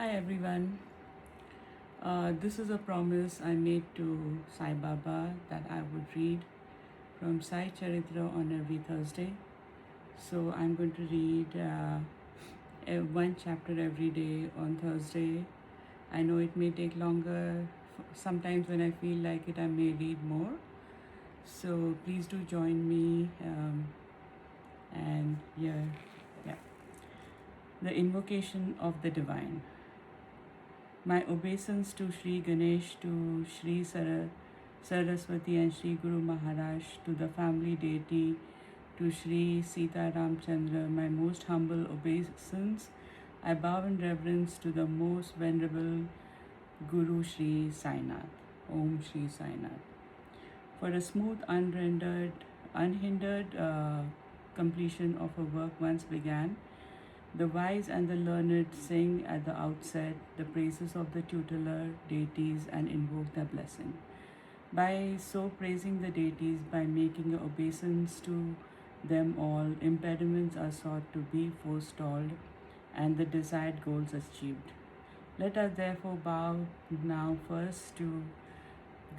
Hi everyone. This is a promise I made to Sai Baba that I would read from Sai Charitra on every Thursday. So I'm going to read one chapter every day on Thursday. I know it may take longer. Sometimes when I feel like it, I may read more. So please do join me. And yeah. The invocation of the divine. My obeisance to Sri Ganesh, to Sri Saraswati and Sri Guru Maharaj, to the family deity, to Sri Sita Ramchandra, my most humble obeisance. I bow in reverence to the most venerable Guru Sri Sainath. Om Sri Sainath. For a smooth, unhindered completion of a work once began, the wise and the learned sing at the outset the praises of the tutelar deities and invoke their blessing. By so praising the deities, by making obeisance to them all, impediments are sought to be forestalled and the desired goals achieved. Let us therefore bow now first to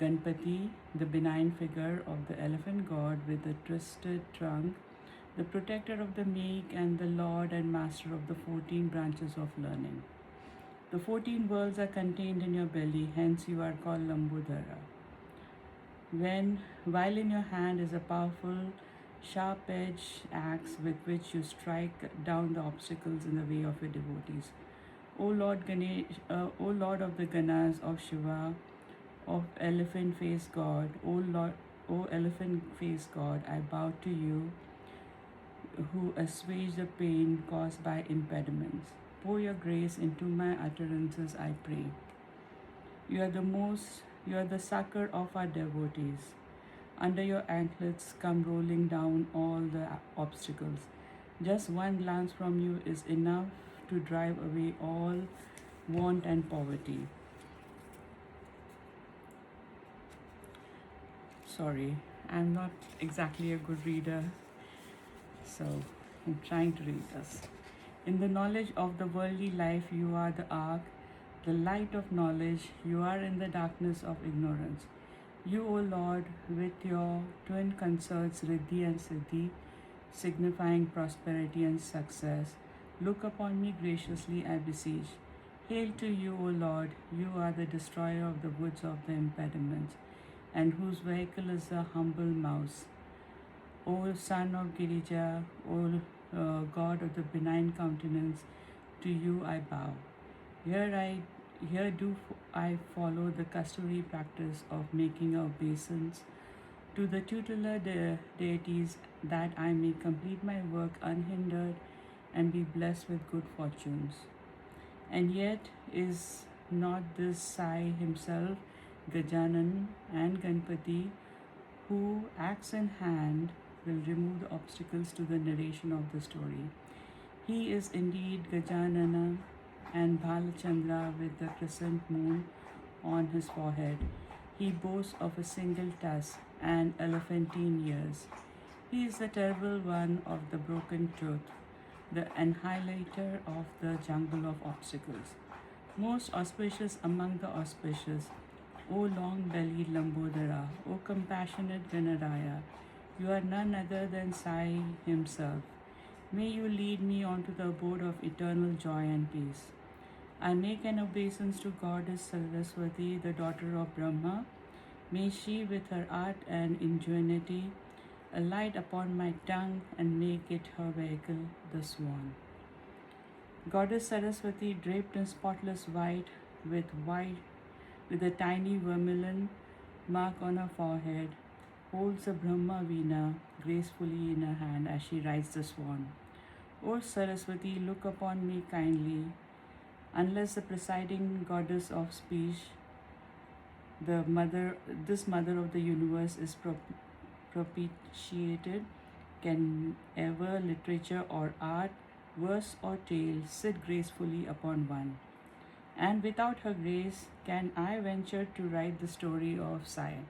Ganpati, the benign figure of the elephant god with the twisted trunk, the protector of the meek and the lord and master of the 14 branches of learning. The 14 worlds are contained in your belly, hence you are called Lambodhara. While in your hand is a powerful, sharp-edged axe with which you strike down the obstacles in the way of your devotees. O Lord Ganesh, O Lord of the Ganas of Shiva, of elephant-faced God, O elephant-faced God, I bow to you who assuage the pain caused by impediments. Pour your grace into my utterances, I pray. You are the succor of our devotees. Under your anklets come rolling down all the obstacles. Just one glance from you is enough to drive away all want and poverty. Sorry, I'm not exactly a good reader, so I'm trying to read this. In the knowledge of the worldly life, you are the ark, the light of knowledge, you are in the darkness of ignorance. You, O Lord, with your twin consorts, Riddhi and Siddhi, signifying prosperity and success, look upon me graciously, I beseech. Hail to you, O Lord, you are the destroyer of the woods of the impediments, and whose vehicle is the humble mouse. O Son of Girija, O God of the benign countenance, to you I bow. Here do I follow the customary practice of making obeisance to the tutelar deities that I may complete my work unhindered and be blessed with good fortunes. And yet is not this Sai himself, Gajanan and Ganpati, who, axe in hand, will remove the obstacles to the narration of the story. He is indeed Gajanana and Bhalachandra with the crescent moon on his forehead. He boasts of a single tusk and elephantine ears. He is the terrible one of the broken tooth, the annihilator of the jungle of obstacles. Most auspicious among the auspicious, O long-bellied Lambodhara, O compassionate Ganaraya, you are none other than Sai himself. May you lead me on to the abode of eternal joy and peace. I make an obeisance to Goddess Saraswati, the daughter of Brahma. May she, with her art and ingenuity, alight upon my tongue and make it her vehicle, the swan. Goddess Saraswati, draped in spotless white, with a tiny vermilion mark on her forehead, holds a Brahma Veena gracefully in her hand as she rides the swan. O Saraswati, look upon me kindly. Unless the presiding goddess of speech, this mother of the universe is propitiated, can ever literature or art, verse or tale, sit gracefully upon one? And without her grace, can I venture to write the story of Sai?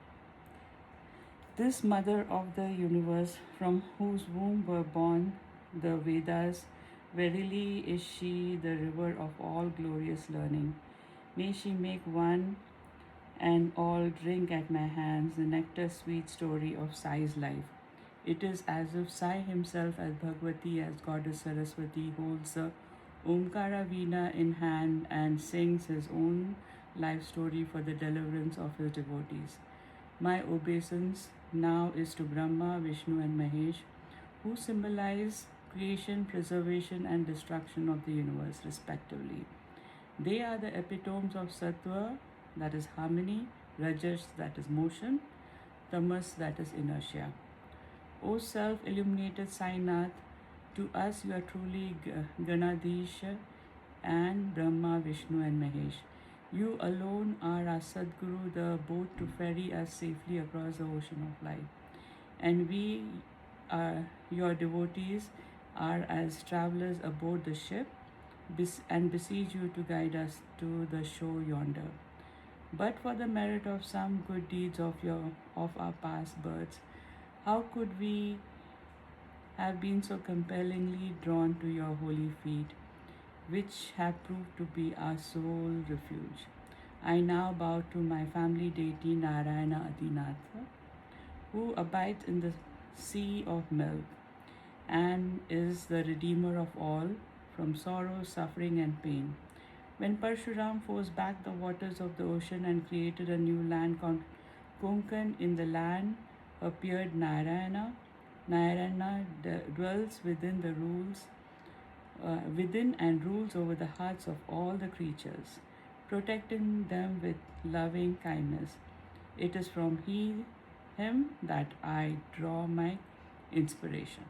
This mother of the universe, from whose womb were born the Vedas, Verily is she the river of all glorious learning. May she make one and all drink at my hands the nectar sweet story of Sai's life. It is as if Sai himself, as Bhagavati, as Goddess Saraswati, holds the Omkara Veena in hand and sings his own life story for the deliverance of his devotees. My obeisance now is to Brahma, Vishnu, and Mahesh, who symbolize creation, preservation, and destruction of the universe, respectively. They are the epitomes of Sattva, that is harmony, Rajas, that is motion, Tamas, that is inertia. O self illuminated Sainath, to us you are truly Ganadisha and Brahma, Vishnu, and Mahesh. You alone are our Sadguru, the boat to ferry us safely across the ocean of life. And we, your devotees, are as travelers aboard the ship and beseech you to guide us to the shore yonder. But for the merit of some good deeds of our past births, how could we have been so compellingly drawn to your holy feet, which have proved to be our sole refuge? I now bow to my family deity Narayana Adinatha, who abides in the sea of milk and is the redeemer of all from sorrow, suffering, and pain. When Parshuram forced back the waters of the ocean and created a new land called Konkan, in the land appeared Narayana. Narayana dwells within and rules over the hearts of all the creatures, protecting them with loving kindness. It is from him that I draw my inspiration.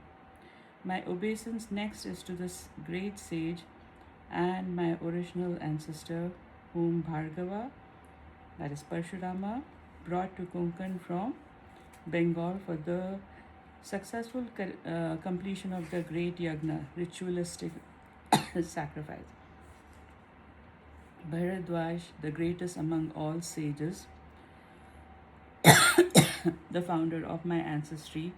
My obeisance next is to this great sage and my original ancestor, whom Bhargava, that is Parshurama, brought to Konkan from Bengal for the successful completion of the great yagna, ritualistic sacrifice. Bharadwaj, the greatest among all sages, the founder of my ancestry,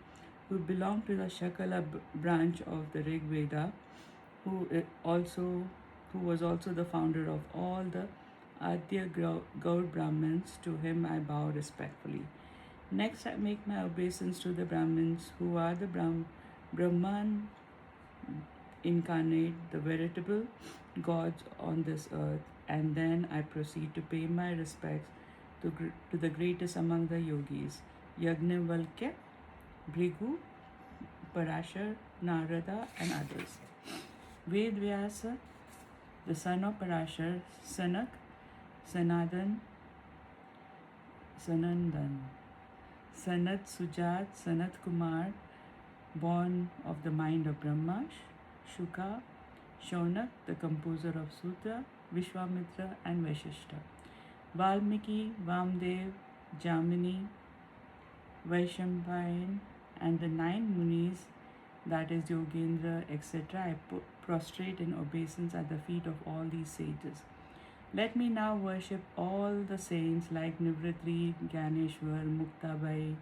who belonged to the Shakala branch of the Rig Veda, who was also the founder of all the Adya Gaur Brahmins. To him I bow respectfully. Next, I make my obeisance to the Brahmins, who are the Brahman incarnate, the veritable gods on this earth, and then I proceed to pay my respects to the greatest among the yogis, Yagnavalkya, Bhrigu, Parashar, Narada, and others. Ved Vyasa, the son of Parashar, Sanak, Sanandan, Sanat Sujat, Sanat Kumar, born of the mind of Brahma, Shuka, Shaunak, the composer of Sutra, Vishwamitra, and Vashishta, Valmiki, Vamdev, Jamini, Vaishambhayan, and the 9 Munis, that is Yogendra, etc. I prostrate in obeisance at the feet of all these sages. Let me now worship all the saints like Nivritri, Gyaneshwar, Muktabai,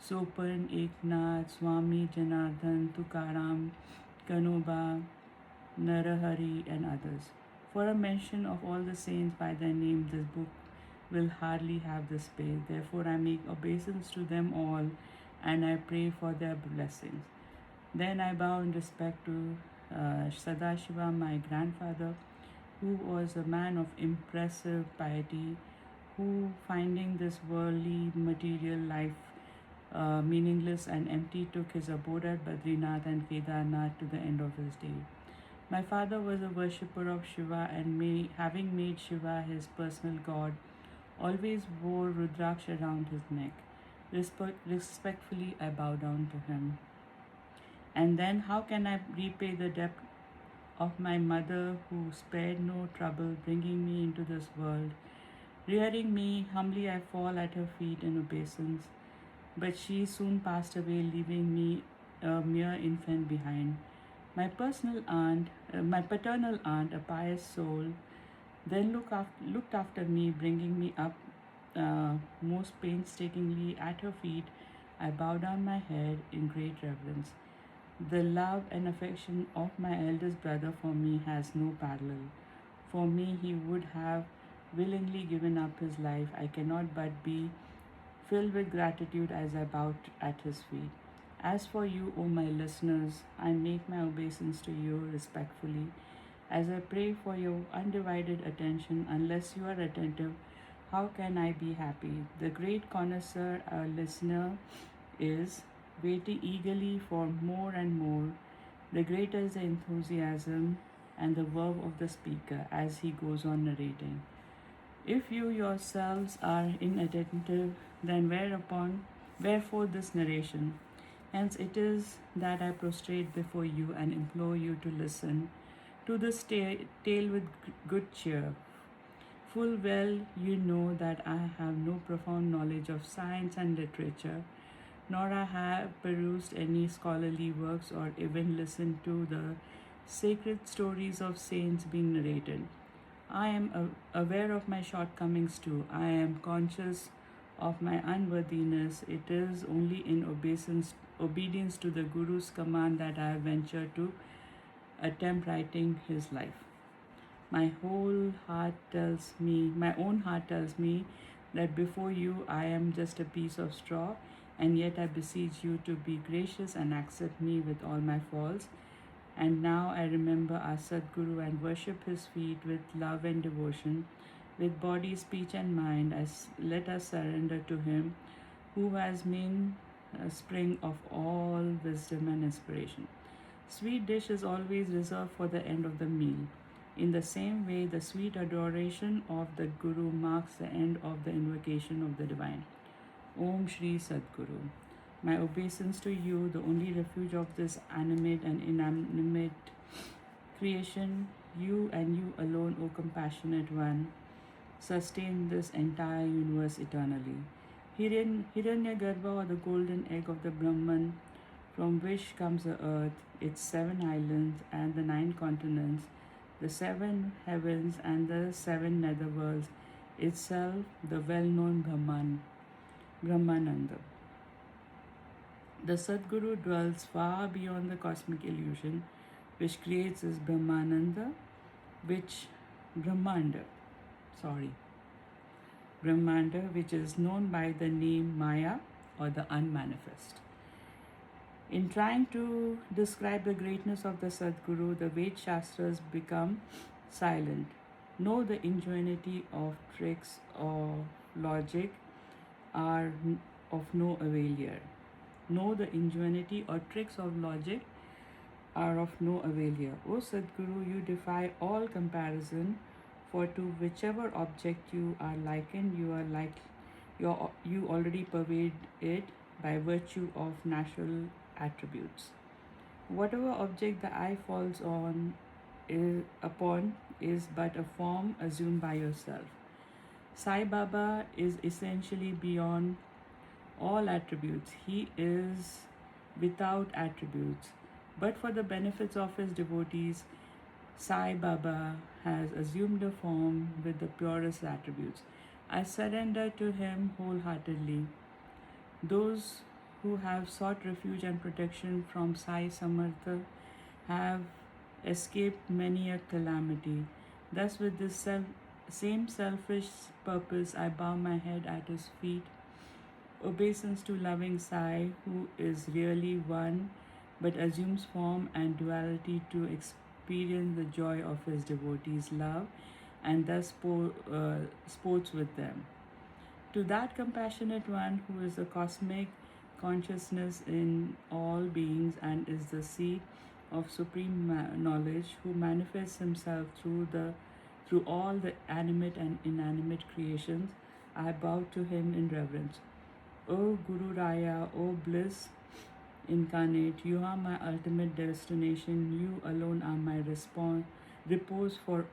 Sopan, Eknath, Swami Janardhan, Tukaram, Kanoba, Narahari, and others. For a mention of all the saints by their name, this book will hardly have the space. Therefore, I make obeisance to them all and I pray for their blessings. Then I bow in respect to Sadashiva, my grandfather, who was a man of impressive piety, who, finding this worldly material life meaningless and empty, took his abode at Badrinath and Kedarnath to the end of his day. My father was a worshipper of Shiva and having made Shiva his personal god, always wore Rudraksh around his neck. Respectfully, I bow down to him. And then how can I repay the debt of my mother, who spared no trouble bringing me into this world? Rearing me, humbly I fall at her feet in obeisance, but she soon passed away, leaving me a mere infant behind. My paternal aunt, a pious soul, then looked after me, bringing me up most painstakingly at her feet. I bow down my head in great reverence. The love and affection of my eldest brother for me has no parallel. For me, he would have willingly given up his life. I cannot but be filled with gratitude as I bow at his feet. As for you, O my listeners, I make my obeisance to you respectfully as I pray for your undivided attention. Unless you are attentive, how can I be happy? The great connoisseur, our listener, is waiting eagerly for more and more. The greater is the enthusiasm and the verve of the speaker as he goes on narrating. If you yourselves are inattentive, then wherefore this narration? Hence it is that I prostrate before you and implore you to listen to this tale with good cheer. Full well you know that I have no profound knowledge of science and literature, nor I have perused any scholarly works or even listened to the sacred stories of saints being narrated. I am aware of my shortcomings too. I am conscious of my unworthiness. It is only in obedience to the Guru's command that I venture to attempt writing his life. My own heart tells me that before you I am just a piece of straw, and yet I beseech you to be gracious and accept me with all my faults. And now I remember our Sadguru and worship his feet with love and devotion, with body, speech, and mind, as let us surrender to him who has been a spring of all wisdom and inspiration. Sweet dish is always reserved for the end of the meal. In the same way, the sweet adoration of the Guru marks the end of the invocation of the divine. Om Shri Sadguru. My obeisance to you, the only refuge of this animate and inanimate creation. You and you alone, O compassionate one, sustain this entire universe eternally. Hiranyagarbha, or the golden egg of the Brahman, from which comes the earth, its 7 islands and the 9 continents, the 7 heavens and the 7 netherworlds, itself the well-known Brahmananda. The Sadguru dwells far beyond the cosmic illusion which creates this Brahmananda, Brahmanda, which is known by the name Maya or the unmanifest. In trying to describe the greatness of the Sadguru, the Ved Shastras become silent. Know the ingenuity of tricks of logic are of no avail here. Know the ingenuity or tricks of logic are of no avail here. O Sadguru, you defy all comparison, for to whichever object you are likened, you already pervade it by virtue of natural attributes. Whatever object the eye falls upon is but a form assumed by yourself. Sai Baba is essentially beyond all attributes. He is without attributes. But for the benefits of his devotees, Sai Baba has assumed a form with the purest attributes. I surrender to him wholeheartedly. Those who have sought refuge and protection from Sai Samartha have escaped many a calamity. Thus, with this same selfish purpose, I bow my head at his feet. Obeisance to loving Sai, who is really one but assumes form and duality to experience the joy of his devotees' love and thus sports with them. To that compassionate one who is the cosmic consciousness in all beings and is the seat of supreme knowledge, who manifests himself through all the animate and inanimate creations, I bow to him in reverence. O Guru Raya, O bliss incarnate, you are my ultimate destination. You alone are my repose, for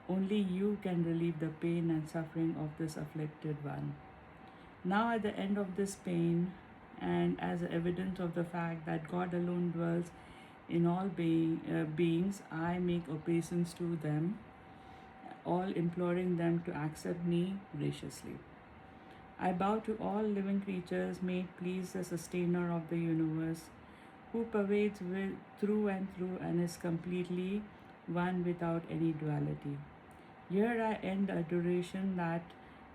only you can relieve the pain and suffering of this afflicted one. Now, at the end of this pain, and as evidence of the fact that God alone dwells in all beings, I make obeisance to them, all imploring them to accept me graciously. I bow to all living creatures. May it please the sustainer of the universe who pervades through and through and is completely one without any duality. Here I end a duration that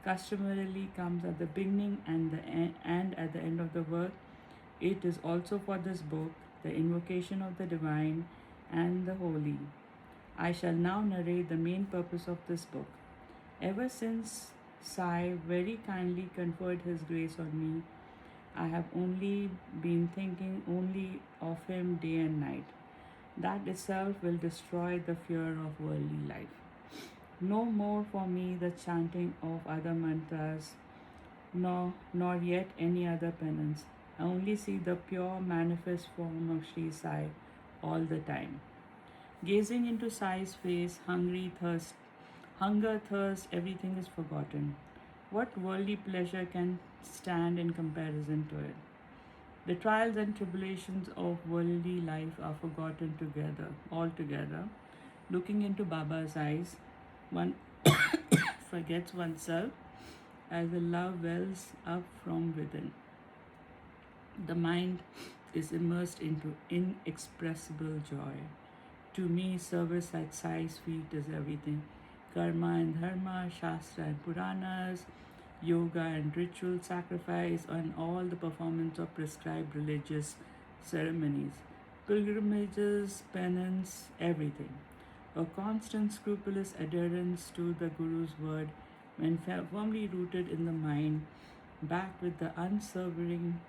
customarily comes at the beginning and at the end of the work. It is also for this book, the invocation of the divine and the holy. I shall now narrate the main purpose of this book. Ever since Sai very kindly conferred his grace on me, I have only been thinking only of him day and night. That itself will destroy the fear of worldly life. No more for me the chanting of other mantras, nor yet any other penance. I only see the pure manifest form of Sri Sai all the time. Gazing into Sai's face, hunger, thirst, everything is forgotten. What worldly pleasure can stand in comparison to it? The trials and tribulations of worldly life are forgotten altogether. Looking into Baba's eyes, one forgets oneself as the love wells up from within. The mind is immersed into inexpressible joy. To me, service at Sai's feet is everything. Karma and dharma, shastra and puranas, yoga and ritual sacrifice, and all the performance of prescribed religious ceremonies, pilgrimages, penance, everything. A constant, scrupulous adherence to the Guru's word, when firmly rooted in the mind, backed with the unswerving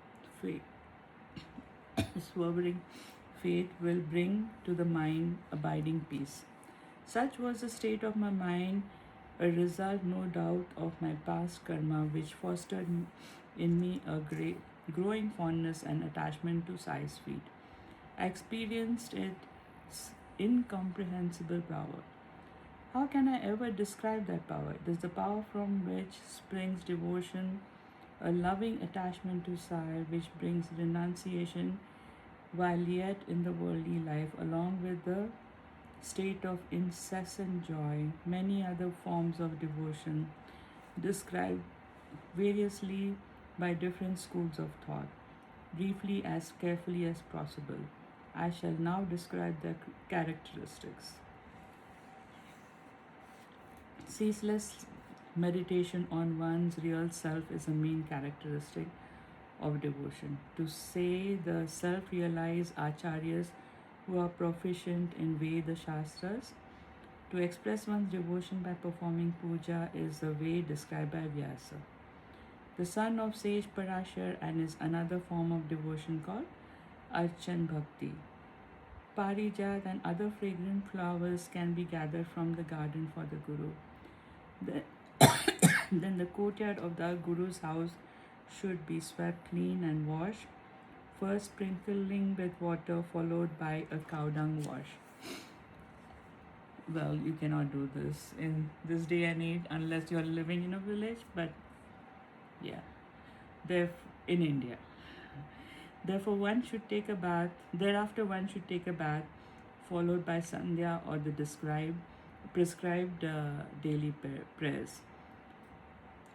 faith, swerving faith, will bring to the mind abiding peace. Such was the state of my mind, a result, no doubt, of my past karma, which fostered in me a great, growing fondness and attachment to Sai's feet. I experienced its incomprehensible power. How can I ever describe that power? It is the power from which springs devotion, a loving attachment to Sai, which brings renunciation while yet in the worldly life, along with the state of incessant joy. Many other forms of devotion described variously by different schools of thought. Briefly, as carefully as possible, I shall now describe their characteristics. Ceaseless meditation on one's real self is a main characteristic of devotion. To say the self-realized acharyas who are proficient in Veda Shastras, to express one's devotion by performing puja is the way described by Vyasa. The son of sage Parashar and is another form of devotion called Archan Bhakti. Parijat and other fragrant flowers can be gathered from the garden for the Guru. Then the courtyard of the Guru's house should be swept clean and washed, first sprinkling with water followed by a cow dung wash. Well, you cannot do this in this day and age unless you're living in a village, but yeah, in India. Therefore, one should take a bath. Thereafter, one should take a bath, followed by sandhya or the prescribed daily prayers.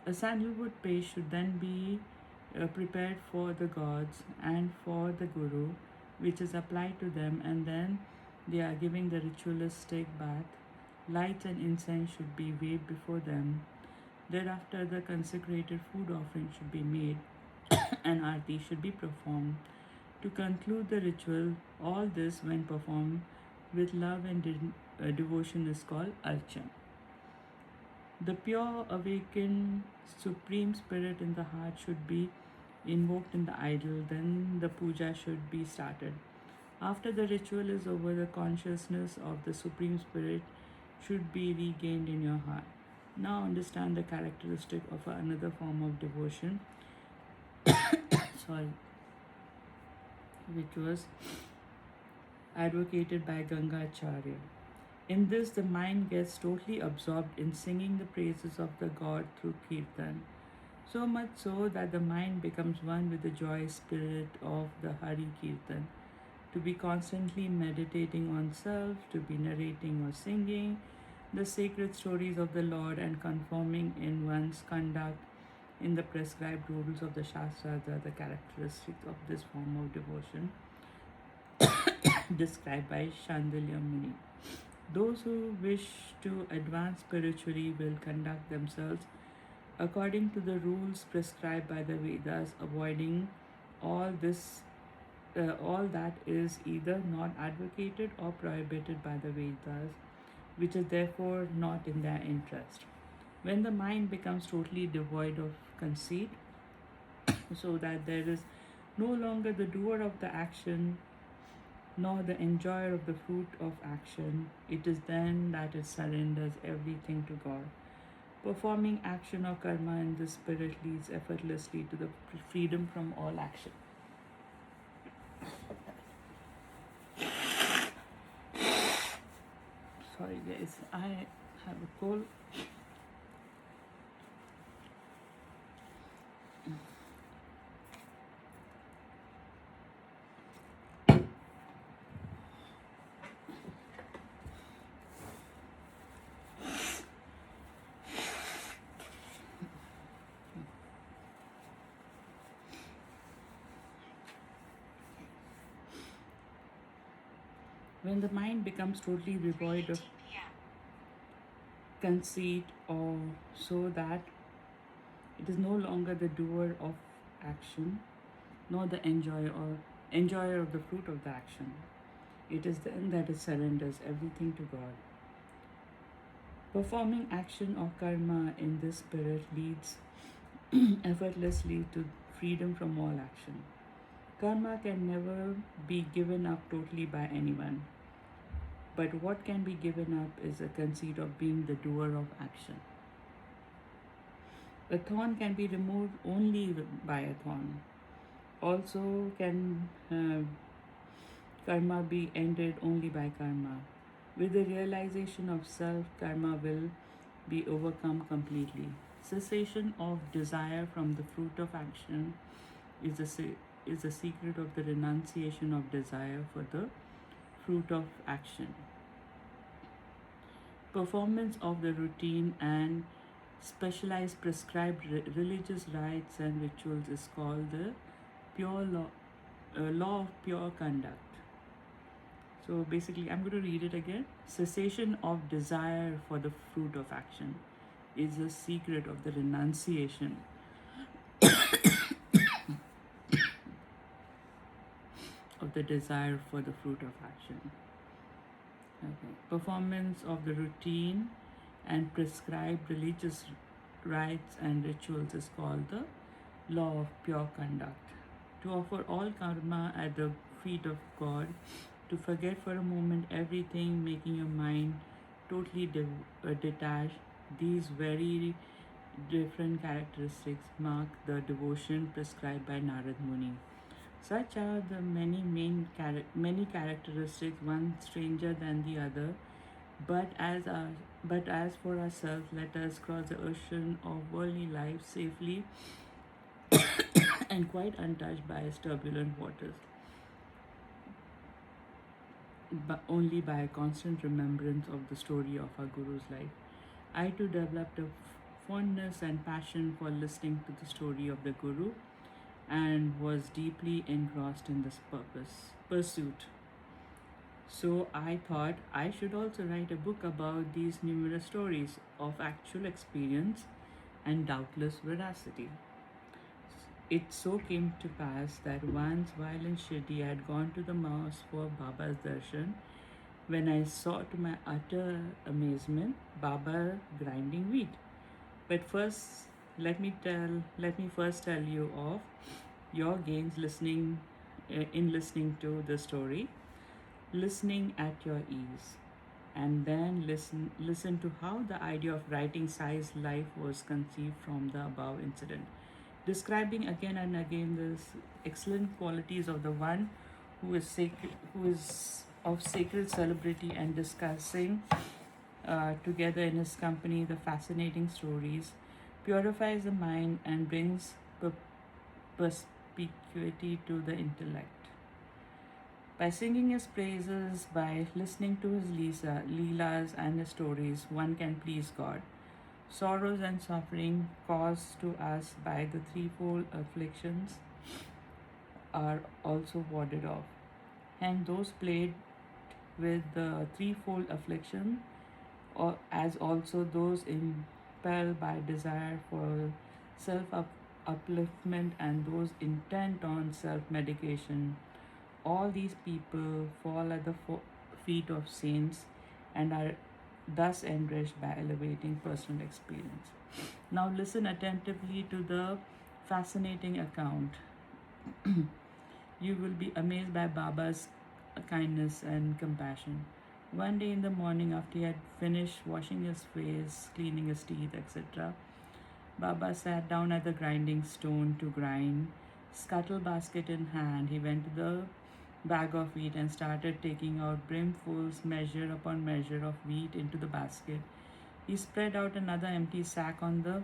A sandalwood paste should then be prepared for the gods and for the Guru, which is applied to them, and then they are giving the ritualistic bath. Lights and incense should be waved before them. Thereafter, the consecrated food offering should be made and arti should be performed. To conclude the ritual, all this, when performed with love and devotion, is called archan. The pure, awakened, supreme spirit in the heart should be invoked in the idol, then the puja should be started. After the ritual is over, the consciousness of the supreme spirit should be regained in your heart. Now understand the characteristic of another form of devotion, which was advocated by Gangacharya. In this, the mind gets totally absorbed in singing the praises of the God through kirtan, so much so that the mind becomes one with the joyous spirit of the Hari Kirtan. To be constantly meditating on self, to be narrating or singing the sacred stories of the Lord and conforming in one's conduct in the prescribed rules of the Shastras are the characteristics of this form of devotion. described by Chandalya Muni. Those who wish to advance spiritually will conduct themselves according to the rules prescribed by the Vedas, avoiding all this, all that is either not advocated or prohibited by the Vedas, which is therefore not in their interest. When the mind becomes totally devoid of conceit, so that there is no longer the doer of the action nor the enjoyer of the fruit of action, it is then that it surrenders everything to God. Performing action or karma in the spirit leads effortlessly to the freedom from all action. Sorry, guys, I have a cold. When the mind becomes totally devoid of conceit, or so that it is no longer the doer of action, nor the enjoyer of the fruit of the action, it is then that it surrenders everything to God. Performing action or karma in this spirit leads effortlessly to freedom from all action. Karma can never be given up totally by anyone, but what can be given up is a conceit of being the doer of action. A thorn can be removed only by a thorn. Also, can karma be ended only by karma. With the realization of self, karma will be overcome completely. Cessation of desire from the fruit of action is the secret of the renunciation of desire for the fruit of action. Performance of the routine and specialized prescribed religious rites and rituals is called the pure law of pure conduct. So basically, I'm going to read it again. Cessation of desire for the fruit of action is the secret of the renunciation of the desire for the fruit of action. Okay. Performance of the routine and prescribed religious rites and rituals is called the law of pure conduct. To offer all karma at the feet of God, to forget for a moment everything, making your mind totally detached, these very different characteristics mark the devotion prescribed by Narad Muni. Such are the many characteristics, one stranger than the other. But as for ourselves, let us cross the ocean of worldly life safely and quite untouched by its turbulent waters, but only by a constant remembrance of the story of our Guru's life. I too developed a fondness and passion for listening to the story of the Guru and was deeply engrossed in this pursuit. So I thought I should also write a book about these numerous stories of actual experience and doubtless veracity. It so came to pass that once while in Shirdi I had gone to the mosque for Baba's darshan, when I saw to my utter amazement Baba grinding wheat. But first, let me first tell you of your gains in listening to the story, listening at your ease, and then listen to how the idea of writing Sai's life was conceived from the above incident, describing again and again the excellent qualities of the one who is of sacred celebrity, and discussing together in his company the fascinating stories, purifies the mind and brings perspicuity to the intellect. By singing his praises, by listening to his leelas and his stories, one can please God. Sorrows and suffering caused to us by the threefold afflictions are also warded off. and those plagued with the threefold affliction, or as also those impelled by desire for upliftment and those intent on self medication. All these people fall at the feet of saints and are thus enriched by elevating personal experience. Now, listen attentively to the fascinating account. You will be amazed by Baba's kindness and compassion. One day in the morning, after he had finished washing his face, cleaning his teeth, etc., Baba sat down at the grinding stone to grind. Scuttle basket in hand, he went to the bag of wheat and started taking out brimfuls, measure upon measure of wheat into the basket. He spread out another empty sack on the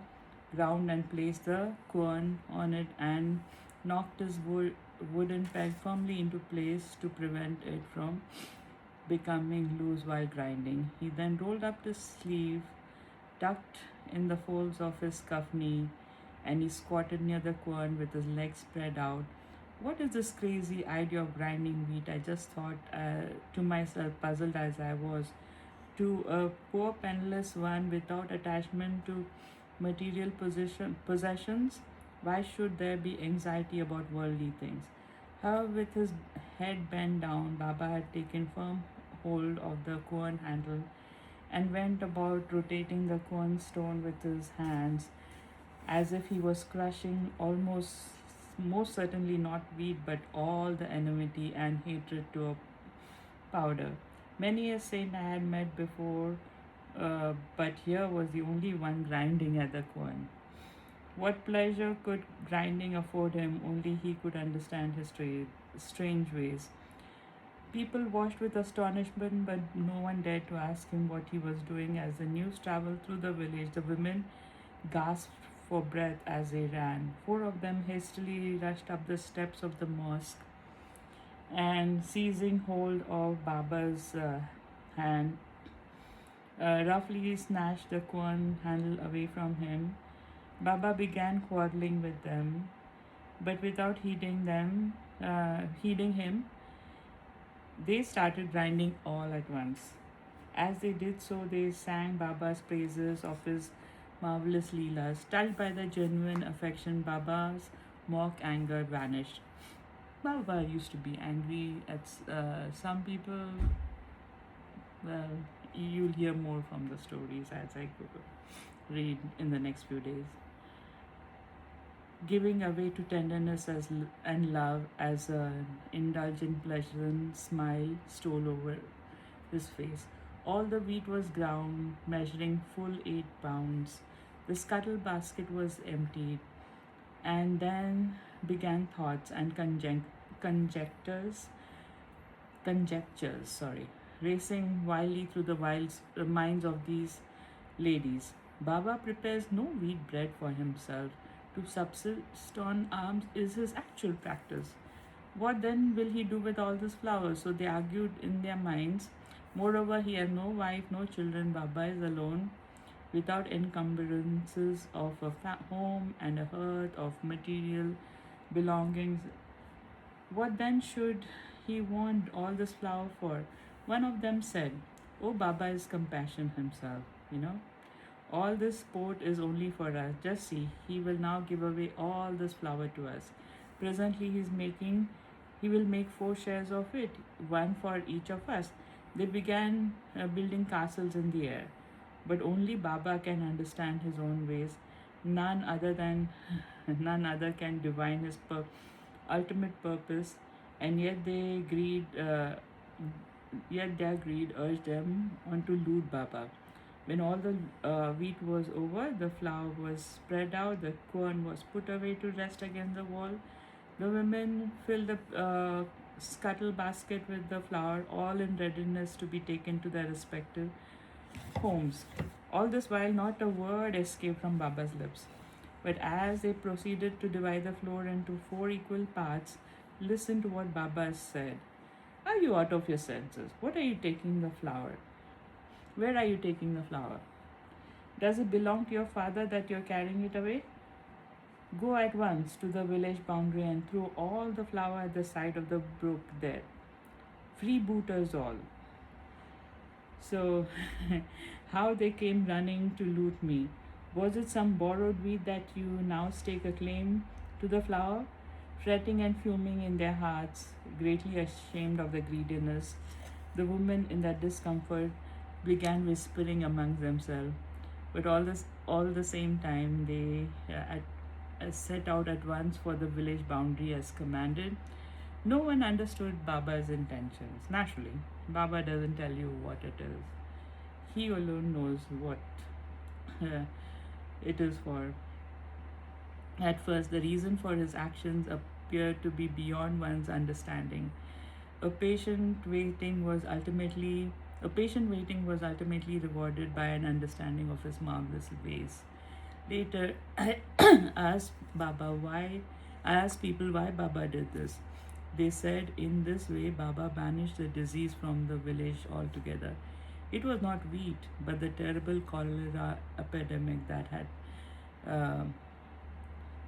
ground and placed the quern on it and knocked his wooden peg firmly into place to prevent it from becoming loose while grinding. He then rolled up his sleeve, tucked in the folds of his cuff knee, and he squatted near the quern with his legs spread out. What is this crazy idea of grinding wheat? I just thought to myself, puzzled as I was. To a poor penniless one without attachment to material possessions, why should there be anxiety about worldly things? However, with his head bent down, Baba had taken firm hold of the quern handle and went about rotating the quern stone with his hands as if he was crushing most certainly not wheat, but all the enmity and hatred to a powder. Many a saint I had met before, but here was the only one grinding at the quern. What pleasure could grinding afford him? Only he could understand his strange ways. People watched with astonishment, but no one dared to ask him what he was doing. As the news traveled through the village, the women gasped for breath as they ran. Four of them hastily rushed up the steps of the mosque and, seizing hold of Baba's hand, roughly snatched the quern handle away from him. Baba began quarreling with them, but without heeding him, they started grinding all at once. As they did so, they sang Baba's praises of his marvelous leelas. Touched by the genuine affection, Baba's mock anger vanished. Baba used to be angry at some people. Well, you'll hear more from the stories as I read in the next few days. Giving away to tenderness and love as an indulgent, pleasant smile stole over his face. All the wheat was ground, measuring full 8 pounds. The scuttle basket was emptied, and then began thoughts and conjectures, racing wildly through the minds of these ladies. Baba prepares no wheat bread for himself. To subsist on alms is his actual practice. What then will he do with all this flour? So they argued in their minds. Moreover, he has no wife, no children. Baba is alone, without encumbrances of a home and a hearth, of material belongings. What then should he want all this flour for? One of them said, "Oh, Baba is compassion himself. All this sport is only for us. Just see, he will now give away all this flour to us. Presently he will make 4 shares of it, one for each of us." They began building castles in the air. But only Baba can understand his own ways. None other than none other can divine his ultimate purpose, and yet their greed urged them on to loot Baba. When all the wheat was over, the flour was spread out, the quern was put away to rest against the wall. The women filled the scuttle basket with the flour, all in readiness to be taken to their respective homes. All this while, not a word escaped from Baba's lips. But as they proceeded to divide the floor into 4 equal parts, listen to what Baba said. "Are you out of your senses? What are you taking the flour? Where are you taking the flour? Does it belong to your father that you're carrying it away? Go at once to the village boundary and throw all the flour at the side of the brook there. freebooters all. So, how they came running to loot me. Was it some borrowed wheat that you now stake a claim to the flour? Fretting and fuming in their hearts, greatly ashamed of their greediness, the women in that discomfort began whispering among themselves. But all the same time, they set out at once for the village boundary as commanded. No one understood Baba's intentions. Naturally, Baba doesn't tell you what it is. He alone knows what uh, it is for. At first, the reason for his actions appeared to be beyond one's understanding. A patient waiting was ultimately a patient waiting was ultimately rewarded by an understanding of his marvelous ways. Later, I asked Baba why. I asked people why Baba did this. They said in this way Baba banished the disease from the village altogether. It was not wheat, but the terrible cholera epidemic uh,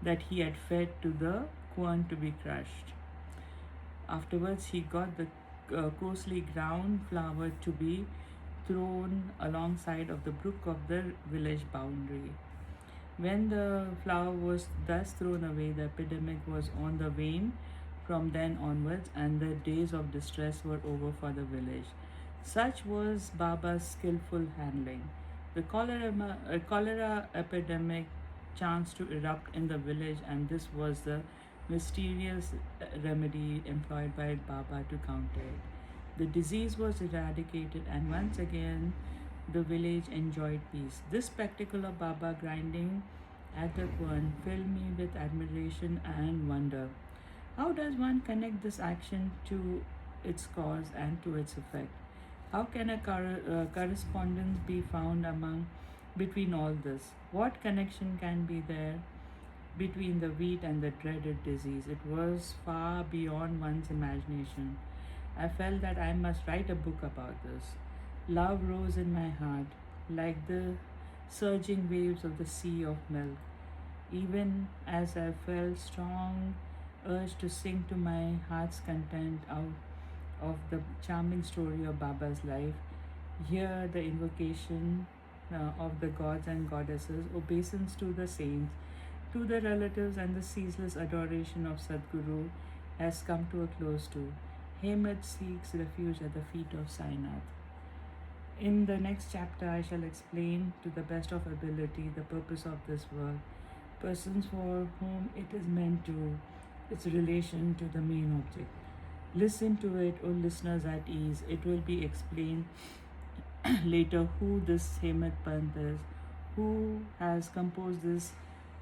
that he had fed to the corn to be crushed. Afterwards, he got the coarsely ground flour to be thrown alongside of the brook of the village boundary. When the flour was thus thrown away, the epidemic was on the wane from then onwards, and the days of distress were over for the village. Such was Baba's skillful handling. The cholera epidemic chanced to erupt in the village, and this was the mysterious remedy employed by Baba to counter it. The disease was eradicated, and once again the village enjoyed peace. This spectacle of Baba grinding at the quern filled me with admiration and wonder. How does one connect this action to its cause and to its effect? How can a correspondence be found between all this? What connection can be there between the wheat and the dreaded disease? It was far beyond one's imagination. I felt that I must write a book about this. Love rose in my heart like the surging waves of the sea of milk. Even as I felt strong urge to sing to my heart's content out of the charming story of Baba's life, here the invocation of the gods and goddesses, obeisance to the saints, to the relatives, and the ceaseless adoration of Sadguru has come to a close too. Hemant seeks refuge at the feet of Sainath. In the next chapter, I shall explain to the best of ability the purpose of this work, persons for whom it is meant to, its relation to the main object. Listen to it, O listeners at ease. It will be explained later who this Hemant Pant is, who has composed this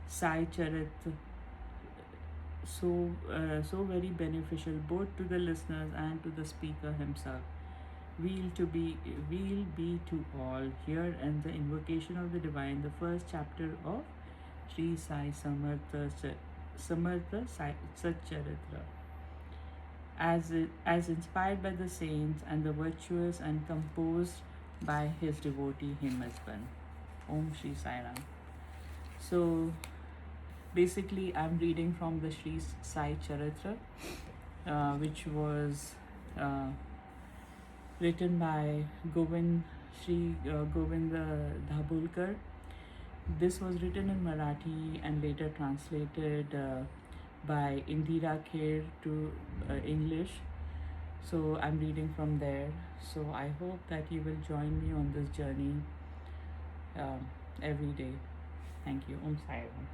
Sai Charit, so very beneficial both to the listeners and to the speaker himself. We'll be to all. Here ends the invocation of the divine, the first chapter of Sri Sai Samartha Satcharitra. As inspired by the saints and the virtuous and composed by his devotee Hemant Pant. Om Shri Sai Ram. So basically, I'm reading from the Sri Sai Charitra, which was written by Govinda Dhabulkar. This was written in Marathi and later translated by Indira Kher to English. So I'm reading from there. So I hope that you will join me on this journey every day. Thank you. Om Sai Ram.